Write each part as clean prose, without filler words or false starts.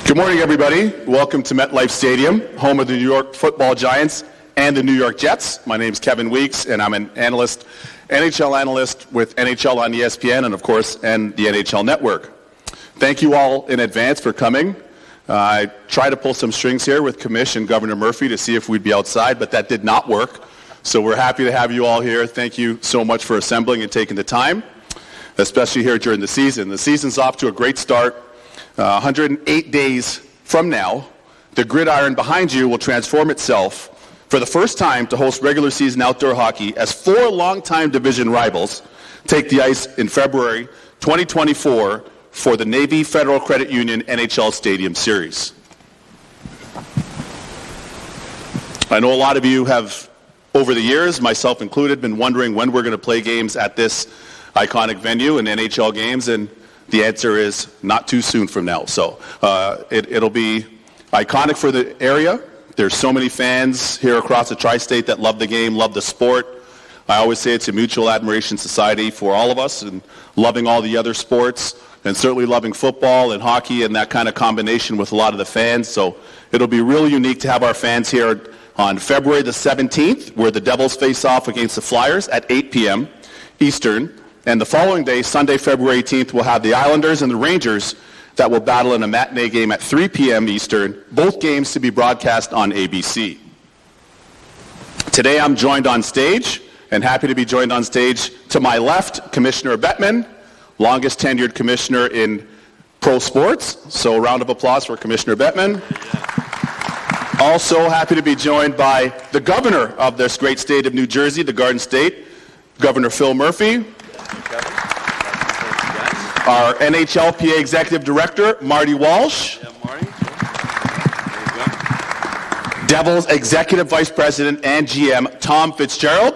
Good morning, everybody. Welcome to MetLife Stadium, home of the New York Football Giants and the New York Jets. My name is Kevin Weeks, and I'm an analyst, NHL analyst with NHL on ESPN and, of course, and the NHL Network. Thank you all in advance for coming. I tried to pull some strings here with Commish and Governor Murphy to see if we'd be outside, but that did not work. So we're happy to have you all here. Thank you so much for assembling and taking the time, especially here during the season. The season's off to a great start. 108 days from now, the gridiron behind you will transform itself for the first time to host regular season outdoor hockey as four longtime division rivals take the ice in February 2024 for the Navy Federal Credit Union NHL Stadium Series. I know a lot of you have, over the years, myself included, been wondering when we're going to play games at this iconic venue and NHL games, and the answer is not too soon from now. So it'll be iconic for the area. There's so many fans here across the tri-state that love the game, love the sport. I always say it's a mutual admiration society for all of us, and loving all the other sports, and certainly loving football and hockey and that kind of combination with a lot of the fans. So it'll be really unique to have our fans here on February the 17th, where the Devils face off against the Flyers at 8 p.m. Eastern. And the following day, Sunday, February 18th, we'll have the Islanders and the Rangers that will battle in a matinee game at 3 p.m. Eastern, both games to be broadcast on ABC. Today I'm joined on stage, and happy to be joined on stage to my left, Commissioner Bettman, longest tenured commissioner in pro sports. So a round of applause for Commissioner Bettman. Also happy to be joined by the governor of this great state of New Jersey, the Garden State, Governor Phil Murphy. Our NHLPA Executive Director, Marty Walsh. Yeah, Marty. There you go. Devils Executive Vice President and GM, Tom Fitzgerald.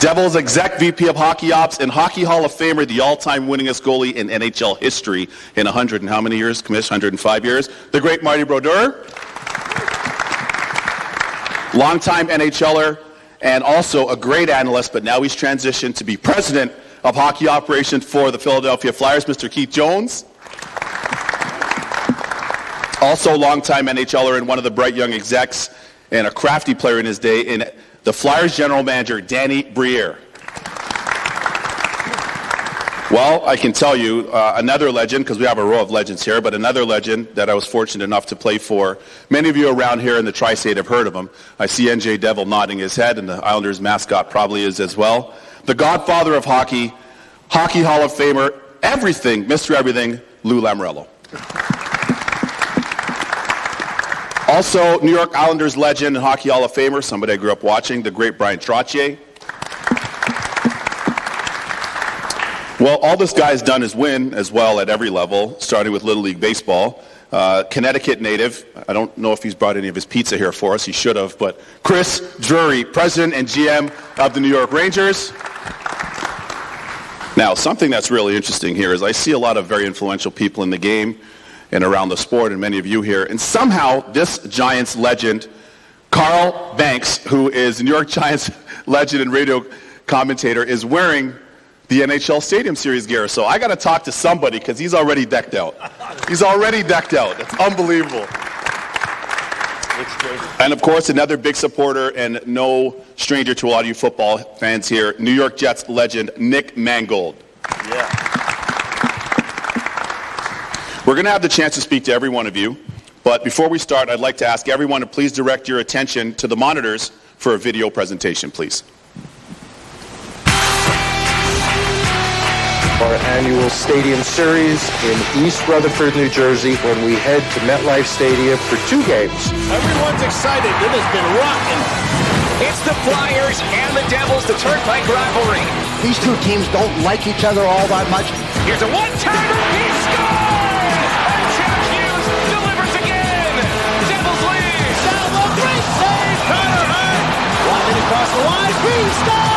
Devils Exec VP of Hockey Ops and Hockey Hall of Famer, the all-time winningest goalie in NHL history in 100 and how many years, Commish? 105 years. The great Marty Brodeur. Longtime NHLer and also a great analyst, but now he's transitioned to be president of hockey operations for the Philadelphia Flyers, Mr. Keith Jones. Also longtime NHLer and one of the bright young execs and a crafty player in his day in the Flyers general manager, Danny Briere. Well, I can tell you another legend, because we have a row of legends here, but another legend that I was fortunate enough to play for. Many of you around here in the tri-state have heard of him. I see NJ Devil nodding his head, and the Islanders mascot probably is as well. The godfather of hockey, Hockey Hall of Famer, everything, Mr. Everything, Lou Lamoriello. Also, New York Islanders legend and Hockey Hall of Famer, somebody I grew up watching, the great Brian Trottier. Well, all this guy's done is win as well at every level, starting with Little League Baseball. Connecticut native. I don't know if he's brought any of his pizza here for us. He should have. But Chris Drury, president and GM of the New York Rangers. Now, something that's really interesting here is I see a lot of very influential people in the game and around the sport, and many of you here. And somehow, this Giants legend, Carl Banks, who is New York Giants legend and radio commentator, is wearing the NHL Stadium Series gear. So I got to talk to somebody, because he's already decked out. He's already decked out. It's unbelievable. And of course, another big supporter and no stranger to a lot of you football fans here, New York Jets legend Nick Mangold. Yeah. We're going to have the chance to speak to every one of you, but before we start, I'd like to ask everyone to please direct your attention to the monitors for a video presentation, please. Our annual Stadium Series in East Rutherford, New Jersey, when we head to MetLife Stadium for two games. Everyone's excited. It has been rocking. It's the Flyers and the Devils, the Turnpike rivalry. These two teams don't like each other all that much. Here's a one-timer. He scores! And Chuck Hughes delivers again. Devils lead. Salvo, great save. Connor Hart. Walking across the line. He scores!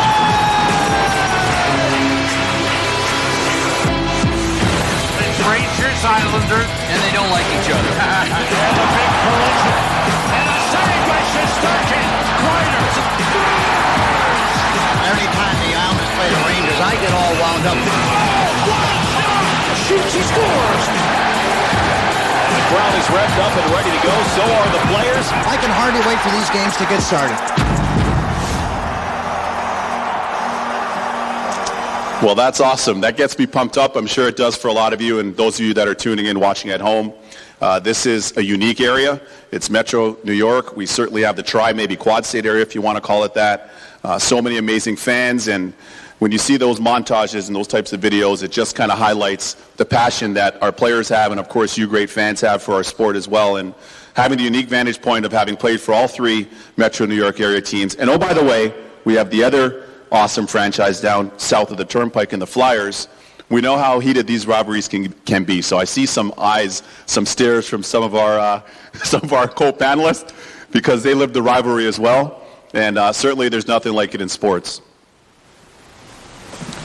Rangers, Islanders, and they don't like each other. And a big collision. And a save by Shesterkin. Kreider. Every time the Islanders play the Rangers, I get all wound up. Oh, what a shot! Shoots, he scores! revved up and ready to go. So are the players. I can hardly wait for these games to get started. Well, that's awesome. That gets me pumped up. I'm sure it does for a lot of you and those of you that are tuning in, watching at home. This is a unique area. It's Metro New York. We certainly have the maybe Quad State area, if you want to call it that. So many amazing fans, and when you see those montages and those types of videos, it just kind of highlights the passion that our players have, and of course you great fans have for our sport as well. And having the unique vantage point of having played for all three Metro New York area teams. And oh, by the way, we have the other awesome franchise down south of the Turnpike in the Flyers. We know how heated these rivalries can be. So I see some eyes, some stares from some of our co-panelists because they live the rivalry as well. And certainly there's nothing like it in sports.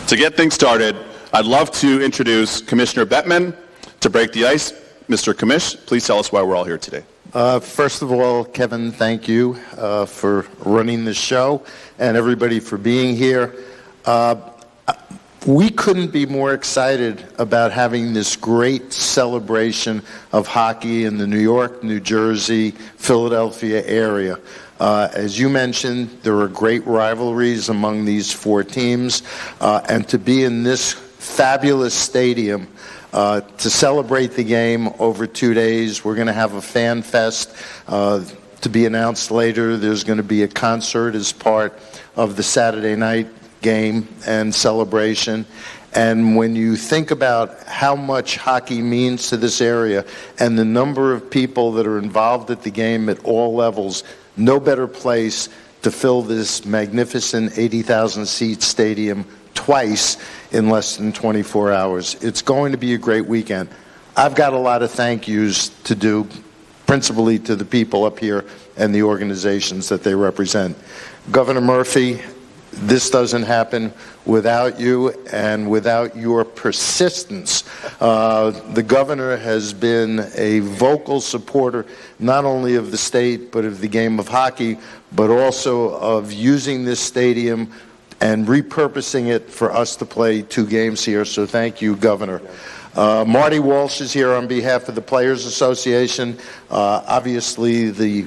To get things started, I'd love to introduce Commissioner Bettman to break the ice. Mr. Commish, please tell us why we're all here today. First of all, Kevin, thank you for running the show and everybody for being here. We couldn't be more excited about having this great celebration of hockey in the New York, New Jersey, Philadelphia area. As you mentioned, there are great rivalries among these four teams, and to be in this fabulous stadium to celebrate the game over 2 days. We're going to have a fan fest to be announced later. There's going to be a concert as part of the Saturday night game and celebration. And when you think about how much hockey means to this area and the number of people that are involved at the game at all levels, no better place to fill this magnificent 80,000 seat stadium twice in less than 24 hours. It's going to be a great weekend. I've got a lot of thank yous to do, principally to the people up here and the organizations that they represent. Governor Murphy, this doesn't happen without you and without your persistence. The governor has been a vocal supporter not only of the state but of the game of hockey, but also of using this stadium and repurposing it for us to play 2 games here. So thank you, Governor. Marty Walsh is here on behalf of the Players Association. Obviously, the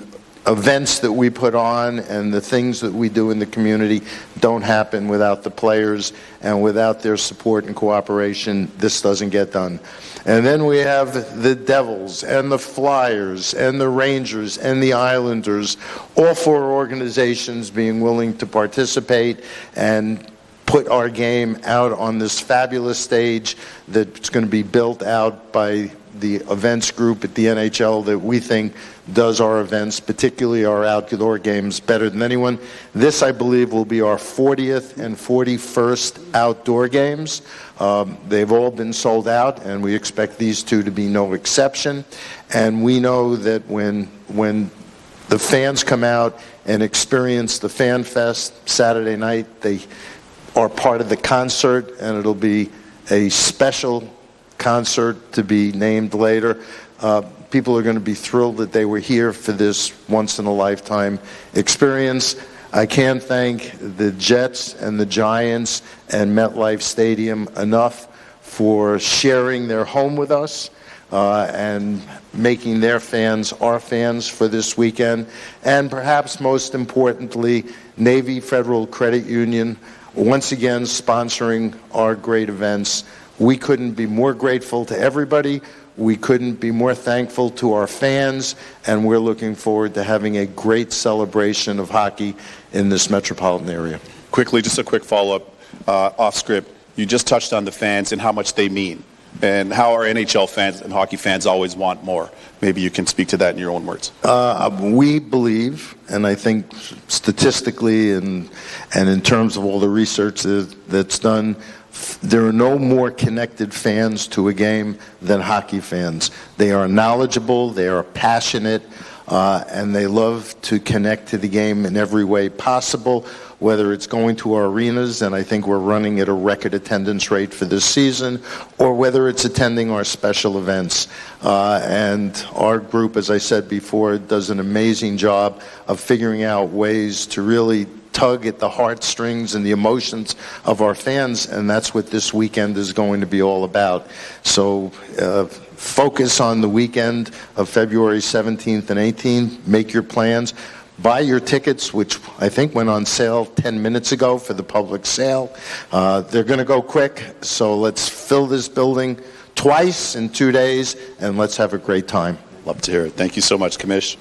events that we put on and the things that we do in the community don't happen without the players, and without their support and cooperation, this doesn't get done. And then we have the Devils and the Flyers and the Rangers and the Islanders, all 4 organizations being willing to participate and put our game out on this fabulous stage that's going to be built out by the events group at the NHL that we think does our events, particularly our outdoor games, better than anyone. This, I believe, will be our 40th and 41st outdoor games. They've all been sold out, and we expect these 2 to be no exception. And we know that when the fans come out and experience the Fan Fest Saturday night, they are part of the concert, and it'll be a special concert to be named later. People are going to be thrilled that they were here for this once-in-a-lifetime experience. I can't thank the Jets and the Giants and MetLife Stadium enough for sharing their home with us and making their fans our fans for this weekend. And perhaps most importantly, Navy Federal Credit Union, once again sponsoring our great events. We couldn't be more grateful to everybody. We couldn't be more thankful to our fans, and we're looking forward to having a great celebration of hockey in this metropolitan area. Quickly, just a quick follow-up off script. You just touched on the fans and how much they mean, and how our NHL fans and hockey fans always want more. Maybe you can speak to that in your own words. We believe, and I think statistically and in terms of all the research that's done, there are no more connected fans to a game than hockey fans. They are knowledgeable, they are passionate, and they love to connect to the game in every way possible, whether it's going to our arenas, and I think we're running at a record attendance rate for this season, or whether it's attending our special events. And our group, as I said before, does an amazing job of figuring out ways to really tug at the heartstrings and the emotions of our fans, and that's what this weekend is going to be all about. So focus on the weekend of February 17th and 18th. Make your plans. Buy your tickets, which I think went on sale 10 minutes ago for the public sale. They're going to go quick, so let's fill this building twice in 2 days, and let's have a great time. Love to hear it. Thank you so much, Commish.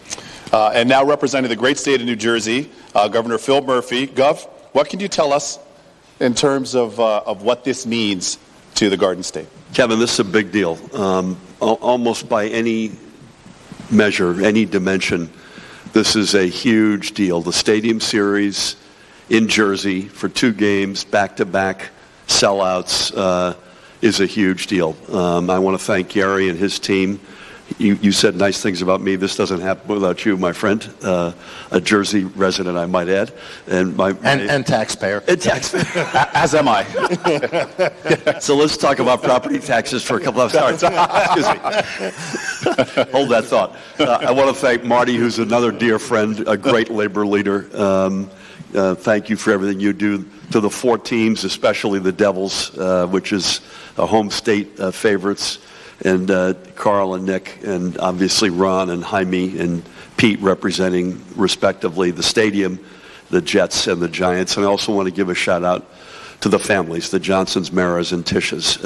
And now representing the great state of New Jersey, Governor Phil Murphy. Gov, what can you tell us in terms of what this means to the Garden State? Kevin, this is a big deal. Almost by any measure, any dimension, this is a huge deal. The Stadium Series in Jersey for 2 games, back-to-back sellouts, is a huge deal. I want to thank Gary and his team. You said nice things about me. This doesn't happen without you, my friend. A Jersey resident, I might add. And taxpayer. And taxpayer. As am I. So let's talk about property taxes for a couple of hours. Excuse me. Hold that thought. I want to thank Marty, who's another dear friend, a great labor leader. Thank you for everything you do to the 4 teams, especially the Devils, which is a home state favorites. And Carl and Nick, and obviously Ron and Jaime and Pete representing, respectively, the stadium, the Jets, and the Giants. And I also want to give a shout-out to the families, the Johnsons, Maras, and Tisches,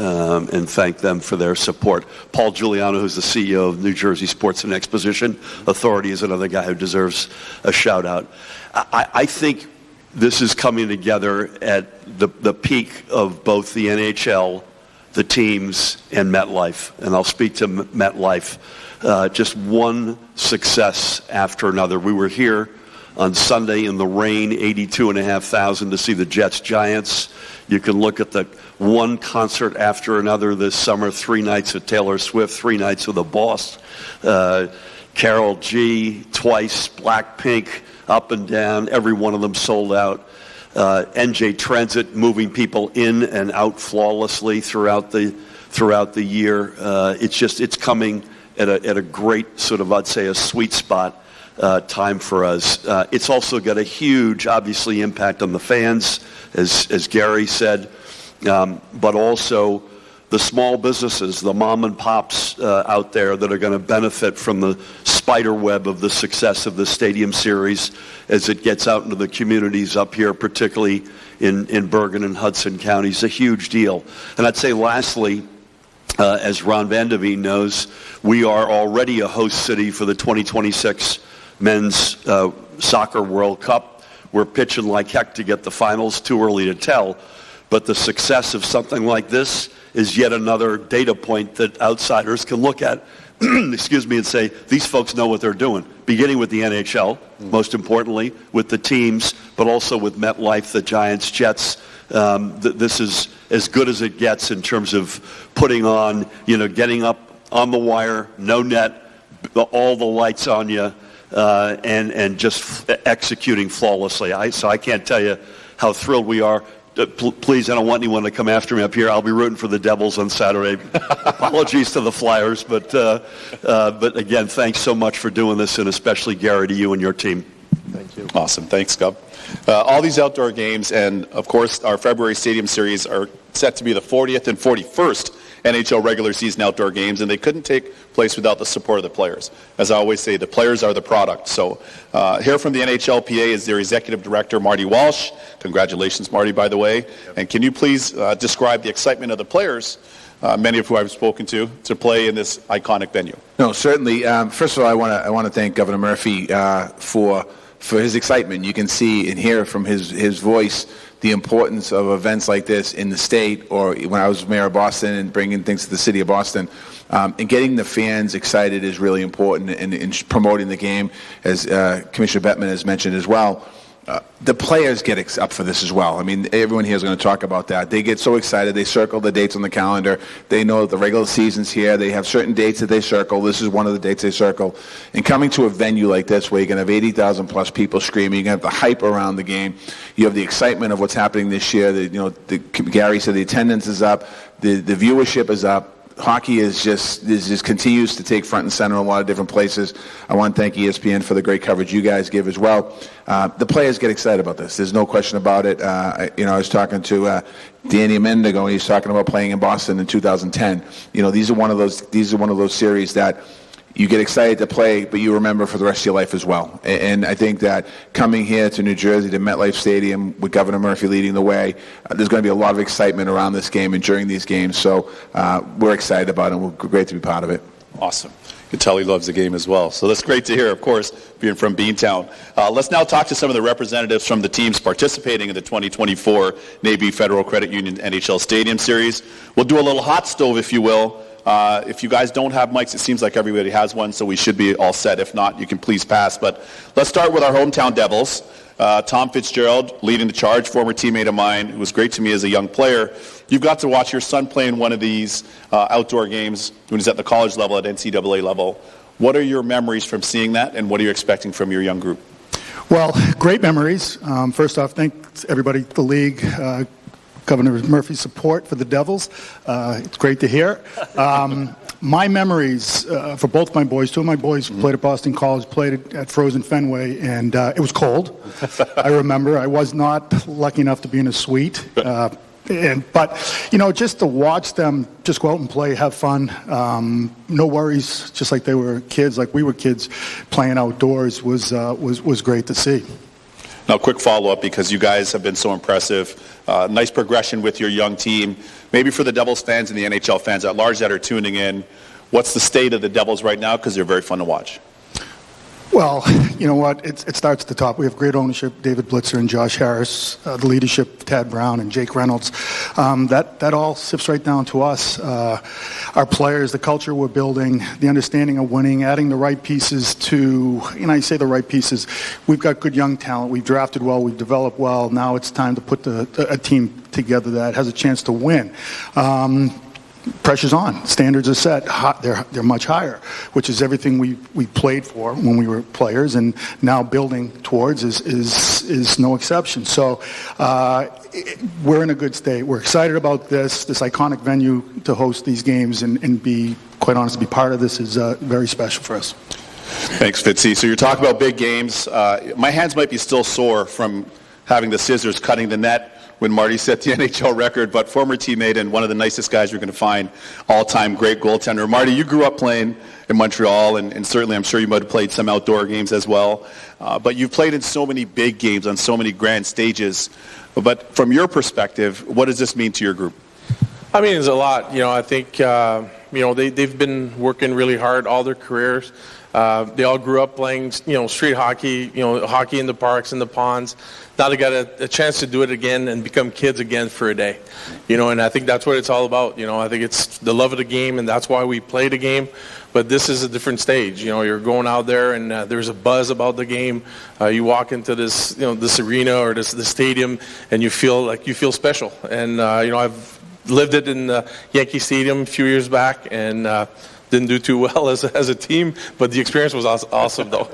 and thank them for their support. Paul Giuliano, who's the CEO of New Jersey Sports and Exposition Authority, is another guy who deserves a shout-out. I think this is coming together at the peak of both the NHL, the teams, and MetLife. And I'll speak to MetLife. Just one success after another. We were here on Sunday in the rain, 82,500 to see the Jets Giants. You can look at the one concert after another this summer, 3 nights with Taylor Swift, 3 nights with the Boss. Karol G, Twice, Blackpink, up and down. Every one of them sold out. NJ Transit moving people in and out flawlessly throughout the year. It's coming at a great sort of, I'd say, a sweet spot time for us. It's also got a huge, obviously, impact on the fans, as Gary said, but also the small businesses, the mom and pops out there that are going to benefit from the spider web of the success of the Stadium Series as it gets out into the communities up here, particularly in Bergen and Hudson counties. A huge deal. And I'd say lastly, as Ron Van de Veen knows, we are already a host city for the 2026 Men's Soccer World Cup. We're pitching like heck to get the finals. Too early to tell. But the success of something like this is yet another data point that outsiders can look at, excuse me, and say, these folks know what they're doing, beginning with the NHL, most importantly, with the teams, but also with MetLife, the Giants, Jets. This is as good as it gets in terms of putting on, getting up on the wire, no net, all the lights on you, and just executing flawlessly. So I can't tell you how thrilled we are. Please, I don't want anyone to come after me up here. I'll be rooting for the Devils on Saturday. Apologies to the Flyers, but again, thanks so much for doing this, and especially Gary, to you and your team. Thank you. Awesome. Thanks, Gov. All these outdoor games and, of course, our February Stadium Series are set to be the 40th and 41st NHL regular season outdoor games, and they couldn't take place without the support of the players. As I always say, the players are the product. So here from the NHLPA is their executive director, Marty Walsh. Congratulations, Marty, by the way. And can you please describe the excitement of the players, many of who I've spoken to play in this iconic venue? No, certainly. First of all, I want to thank Governor Murphy for his excitement. You can see and hear from his voice the importance of events like this in the state, or when I was mayor of Boston and bringing things to the city of Boston. And getting the fans excited is really important in promoting the game, as Commissioner Bettman has mentioned as well. The players get up for this as well. I mean, everyone here is going to talk about that. They get so excited. They circle the dates on the calendar. They know that the regular season's here. They have certain dates that they circle. This is one of the dates they circle. And coming to a venue like this where you're going to have 80,000 plus people screaming, you're going to have the hype around the game. You have the excitement of what's happening this year. Gary said the attendance is up. The viewership is up. hockey is just continues to take front and center in a lot of different places. I want to thank ESPN for the great coverage you guys give as well. The players get excited about this. There's no question about it. I was talking to Danny Mendigo, and he's talking about playing in Boston in 2010. These are one of those series that you get excited to play, but you remember for the rest of your life as well. And I think that coming here to New Jersey, to MetLife Stadium, with Governor Murphy leading the way, there's going to be a lot of excitement around this game and during these games. So we're excited about it, and we're great to be part of it. Awesome. You can tell he loves the game as well. So that's great to hear, of course, being from Beantown. Let's now talk to some of the representatives from the teams participating in the 2024 Navy Federal Credit Union NHL Stadium Series. We'll do a little hot stove, if you will. If you guys don't have mics, it seems like everybody has one, so we should be all set. If not, you can please pass. But let's start with our hometown Devils. Tom Fitzgerald leading the charge, former teammate of mine, who was great to me as a young player. You've got to watch your son play in one of these outdoor games when he's at the college level, at NCAA level. What are your memories from seeing that, and what are you expecting from your young group? Well, great memories. First off, thanks everybody, the league, Governor Murphy's support for the Devils. It's great to hear. My memories for both my boys, two of my boys played at Boston College, played at Frozen Fenway, and it was cold. I remember. I was not lucky enough to be in a suite. But just to watch them just go out and play, have fun, no worries, just like they were kids, like we were kids playing outdoors, was great to see. Now, quick follow-up, because you guys have been so impressive. Nice progression with your young team. Maybe for the Devils fans and the NHL fans at large that are tuning in, what's the state of the Devils right now? Because they're very fun to watch. Well, you know what? It starts at the top. We have great ownership, David Blitzer and Josh Harris, the leadership, Tad Brown and Jake Reynolds. That all sips right down to us. Our players, the culture we're building, the understanding of winning, adding the right pieces to, I say the right pieces. We've got good young talent. We've drafted well. We've developed well. Now it's time to put a team together that has a chance to win. Pressure's on. Standards are set. They're much higher, which is everything we played for when we were players, and now building towards is no exception. So we're in a good state. We're excited about this iconic venue to host these games, and be quite honest, to be part of this is very special for us. Thanks, Fitzy. So you're talking about big games. My hands might be still sore from having the scissors cutting the net when Marty set the NHL record, but former teammate and one of the nicest guys you're going to find, all-time great goaltender. Marty, you grew up playing in Montreal, and certainly I'm sure you might have played some outdoor games as well. But you've played in so many big games on so many grand stages. But from your perspective, what does this mean to your group? I mean, it's a lot. I think, they've been working really hard all their careers. They all grew up playing, street hockey, hockey in the parks, in the ponds. Now they got a chance to do it again and become kids again for a day, and I think that's what it's all about. I think it's the love of the game, and that's why we play the game. But this is a different stage. You're going out there, and there's a buzz about the game. You walk into this, this arena or this stadium, and you feel special. And I've lived it in Yankee Stadium a few years back, and didn't do too well as a team, but the experience was awesome, though.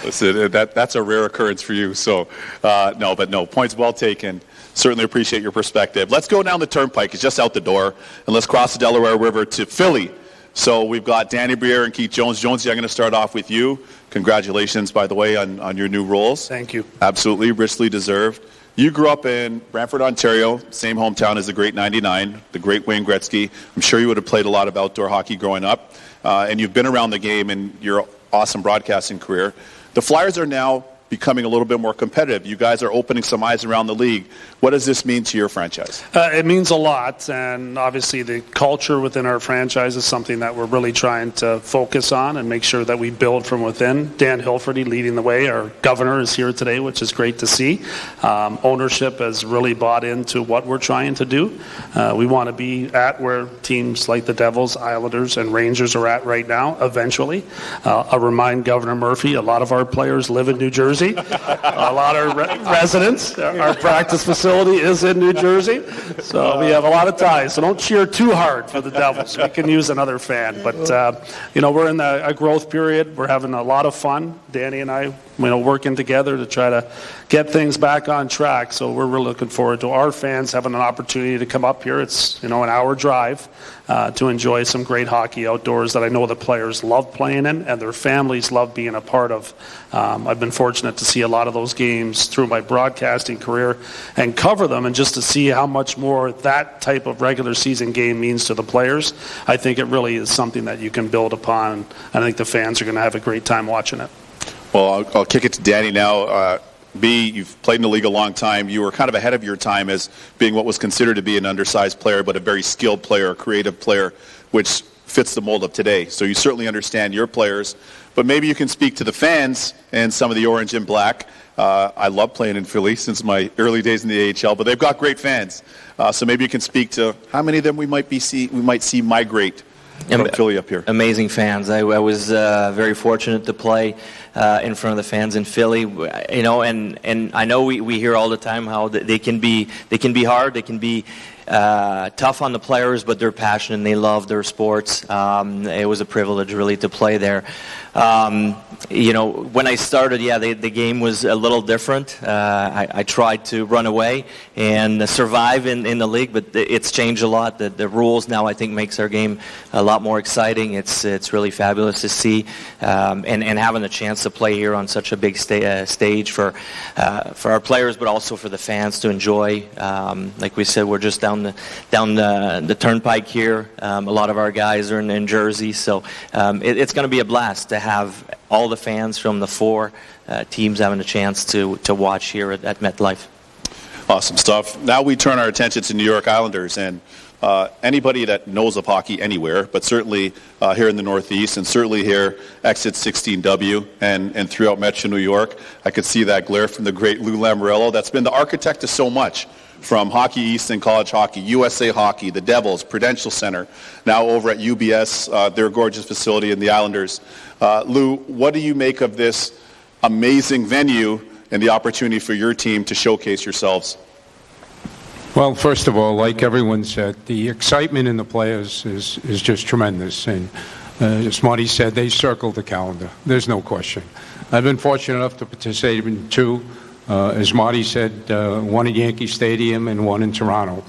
Listen, that's a rare occurrence for you. So, no, points well taken. Certainly appreciate your perspective. Let's go down the Turnpike. It's just out the door. And let's cross the Delaware River to Philly. So we've got Danny Briere and Keith Jones. Jonesy, I'm going to start off with you. Congratulations, by the way, on your new roles. Thank you. Absolutely, richly deserved. You grew up in Brantford, Ontario, same hometown as the great 99, the great Wayne Gretzky. I'm sure you would have played a lot of outdoor hockey growing up. And you've been around the game in your awesome broadcasting career. The Flyers are now becoming a little bit more competitive. You guys are opening some eyes around the league. What does this mean to your franchise? It means a lot, and obviously the culture within our franchise is something that we're really trying to focus on and make sure that we build from within. Dan Hilferty leading the way. Our governor is here today, which is great to see. Ownership has really bought into what we're trying to do. We want to be at where teams like the Devils, Islanders, and Rangers are at right now, eventually. I'll remind Governor Murphy, a lot of our players live in New Jersey. A lot of residents. Our practice facility is in New Jersey, so we have a lot of ties. So don't cheer too hard for the Devils. We can use another fan. But, we're in a growth period. We're having a lot of fun. Danny and I, working together to try to get things back on track. So we're really looking forward to our fans having an opportunity to come up here. It's, an hour drive. to enjoy some great hockey outdoors that I know the players love playing in and their families love being a part of. I've been fortunate to see a lot of those games through my broadcasting career and cover them, and just to see how much more that type of regular season game means to the players. I think it really is something that you can build upon. I think the fans are going to have a great time watching it. Well, I'll kick it to Danny now. B, you've played in the league a long time. You were kind of ahead of your time as being what was considered to be an undersized player, but a very skilled player, a creative player, which fits the mold of today. So you certainly understand your players. But maybe you can speak to the fans and some of the orange and black. I love playing in Philly since my early days in the AHL, but they've got great fans. So maybe you can speak to how many of them we might see migrate from Philly up here. Amazing fans. I was very fortunate to play in front of the fans in Philly, and I know we hear all the time how they can be hard, they can be tough on the players, but they're passionate and they love their sports. It was a privilege really to play there. When I started, the game was a little different. I tried to run away and survive in the league, but it's changed a lot. The rules now, I think, makes our game a lot more exciting. It's really fabulous to see, and having the chance to play here on such a big stage for our players, but also for the fans to enjoy. Like we said, we're just down the turnpike here. A lot of our guys are in Jersey, so it's going to be a blast to have all the fans from the four teams having a chance to watch here at MetLife. Awesome stuff. Now we turn our attention to New York Islanders, and anybody that knows of hockey anywhere, but certainly here in the Northeast, and certainly here exit 16W and throughout Metro New York, I could see that glare from the great Lou Lamoriello that's been the architect of so much. From Hockey East and college hockey, USA Hockey, the Devils, Prudential Center, now over at UBS, their gorgeous facility in the Islanders. Lou, what do you make of this amazing venue and the opportunity for your team to showcase yourselves? Well, first of all, like everyone said, the excitement in the players is just tremendous. And as Marty said, they circled the calendar. There's no question. I've been fortunate enough to participate in two. As Marty said, one at Yankee Stadium and one in Toronto.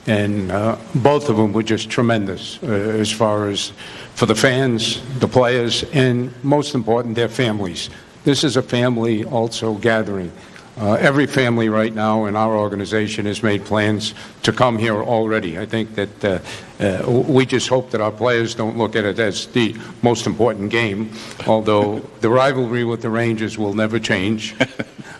And both of them were just tremendous as far as for the fans, the players, and most important, their families. This is a family also gathering. Every family right now in our organization has made plans to come here already. I think that we just hope that our players don't look at it as the most important game, although the rivalry with the Rangers will never change.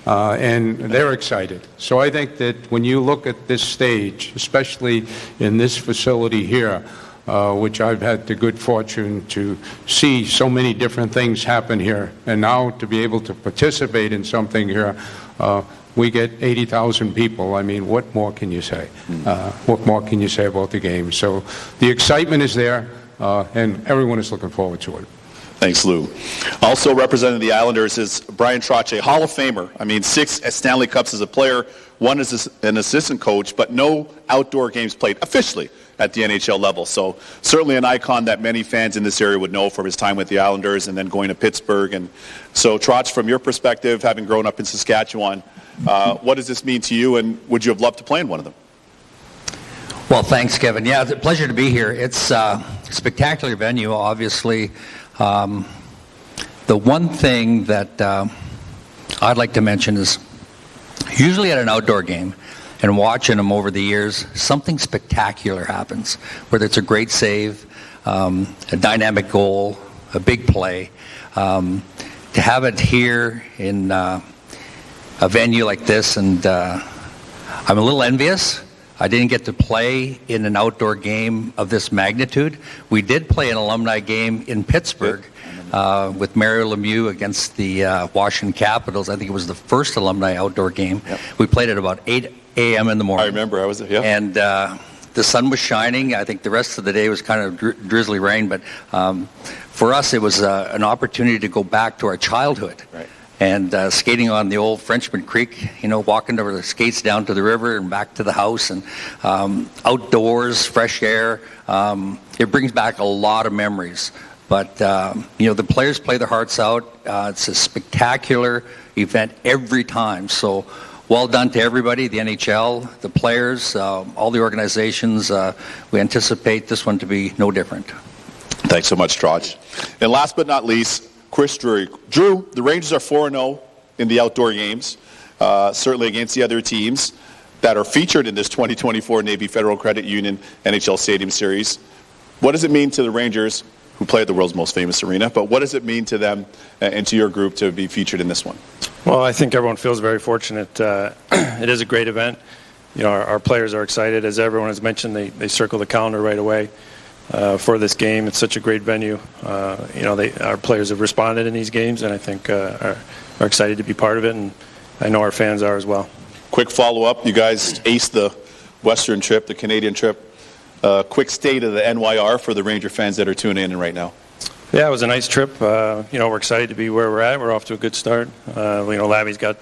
And they're excited. So I think that when you look at this stage, especially in this facility here, which I've had the good fortune to see so many different things happen here, and now to be able to participate in something here, we get 80,000 people. I mean, what more can you say? What more can you say about the game? So the excitement is there, and everyone is looking forward to it. Thanks, Lou. Also representing the Islanders is Brian Trottier, Hall of Famer. I mean, 6 Stanley Cups as a player, 1 as an assistant coach, but no outdoor games played officially at the NHL level. So certainly an icon that many fans in this area would know from his time with the Islanders and then going to Pittsburgh. And so, Trotch, from your perspective, having grown up in Saskatchewan, what does this mean to you, and would you have loved to play in one of them? Well, thanks, Kevin. Yeah, it's a pleasure to be here. It's a spectacular venue, obviously. The one thing that I'd like to mention is usually at an outdoor game and watching them over the years, something spectacular happens, whether it's a great save, a dynamic goal, a big play. To have it here in a venue like this, and I'm a little envious. I didn't get to play in an outdoor game of this magnitude. We did play an alumni game in Pittsburgh with Mario Lemieux against the Washington Capitals. I think it was the first alumni outdoor game. Yep. We played at about 8 a.m. in the morning. I remember. I was there, yeah. And the sun was shining. I think the rest of the day was kind of drizzly rain. But for us, it was an opportunity to go back to our childhood. Right. And skating on the old Frenchman Creek, walking over the skates down to the river and back to the house, and outdoors, fresh air. It brings back a lot of memories. But, the players play their hearts out. It's a spectacular event every time. So well done to everybody, the NHL, the players, all the organizations. We anticipate this one to be no different. Thanks so much, Trotch. And last but not least, Chris Drury. Drew, the Rangers are 4-0 in the outdoor games, certainly against the other teams that are featured in this 2024 Navy Federal Credit Union NHL Stadium Series. What does it mean to the Rangers, who play at the world's most famous arena, but what does it mean to them and to your group to be featured in this one? Well, I think everyone feels very fortunate. It is a great event. You know, our players are excited. As everyone has mentioned, they circle the calendar right away for this game. It's such a great venue. You know, our players have responded in these games, and I think are excited to be part of it, and I know our fans are as well. Quick follow-up. You guys aced the Western trip, the Canadian trip. Quick state of the NYR for the Ranger fans that are tuning in right now. Yeah, it was a nice trip. You know, we're excited to be where we're at. We're off to a good start. You know, Labby's got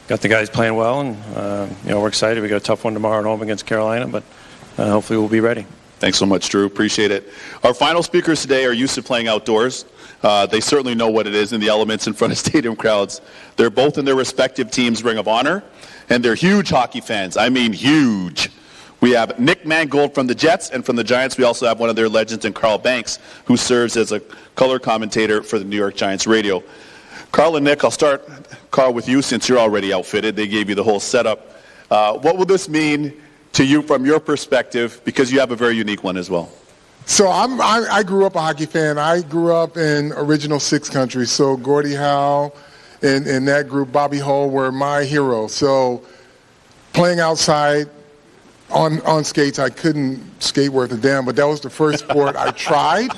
the guys playing well, and you know, we're excited. We got a tough one tomorrow at home against Carolina, but hopefully we'll be ready. Thanks so much, Drew. Appreciate it. Our final speakers today are used to playing outdoors. They certainly know what it is in the elements in front of stadium crowds. They're both in their respective teams' Ring of Honor, and they're huge hockey fans. I mean huge. We have Nick Mangold from the Jets, and from the Giants we also have one of their legends in Carl Banks, who serves as a color commentator for the New York Giants radio. Carl and Nick, I'll start, Carl, with you since you're already outfitted. They gave you the whole setup. What will this mean to you from your perspective, because you have a very unique one as well? So I grew up a hockey fan. I grew up in original six countries. So Gordie Howe and that group, Bobby Hull, were my heroes. So playing outside on skates, I couldn't skate worth a damn, but that was the first sport I tried.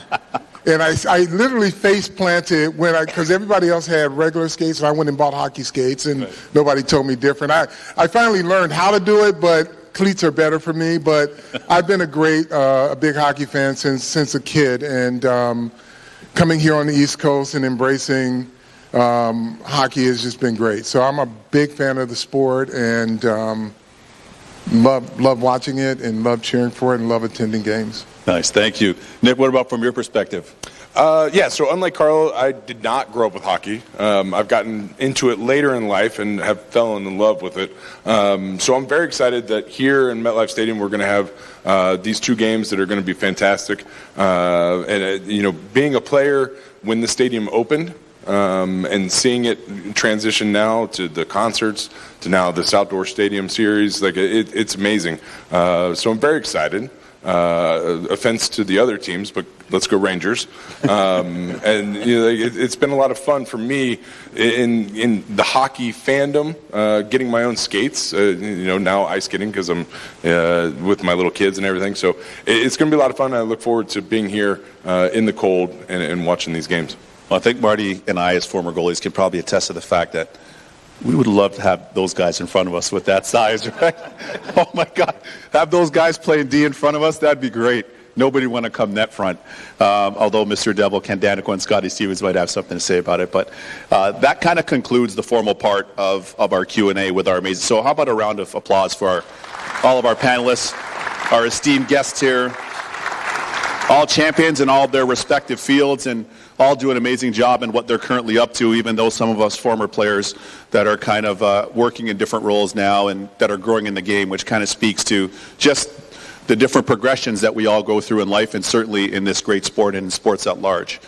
And I literally face planted because everybody else had regular skates, and I went and bought hockey skates, and nobody told me different. I finally learned how to do it, but cleats are better for me. But I've been a big hockey fan since a kid, and coming here on the East Coast and embracing hockey has just been great. So I'm a big fan of the sport, and love watching it, and love cheering for it, and love attending games. Nice, thank you. Nick, what about from your perspective? Yeah, so unlike Carl, I did not grow up with hockey. I've gotten into it later in life and have fallen in love with it. So I'm very excited that here in MetLife Stadium we're going to have these two games that are going to be fantastic. And you know, being a player when the stadium opened, and seeing it transition now to the concerts, to now this outdoor stadium series, like it's amazing. So I'm very excited. Offense to the other teams, but let's go Rangers. And you know, it's been a lot of fun for me in the hockey fandom, getting my own skates. You know, now ice skating because I'm with my little kids and everything. So it's going to be a lot of fun. I look forward to being here in the cold and watching these games. Well, I think Marty and I, as former goalies, can probably attest to the fact that we would love to have those guys in front of us with that size, right? Oh, my God. Have those guys playing D in front of us? That'd be great. Nobody want to come net front. Although Mr. Devil, Ken Danico, and Scotty Stevens might have something to say about it. But that kind of concludes the formal part of our Q&A with our amazing. So how about a round of applause for all of our panelists, our esteemed guests here, all champions in all of their respective fields, and all do an amazing job in what they're currently up to, even though some of us former players that are kind of working in different roles now and that are growing in the game, which kind of speaks to just the different progressions that we all go through in life, and certainly in this great sport and in sports at large.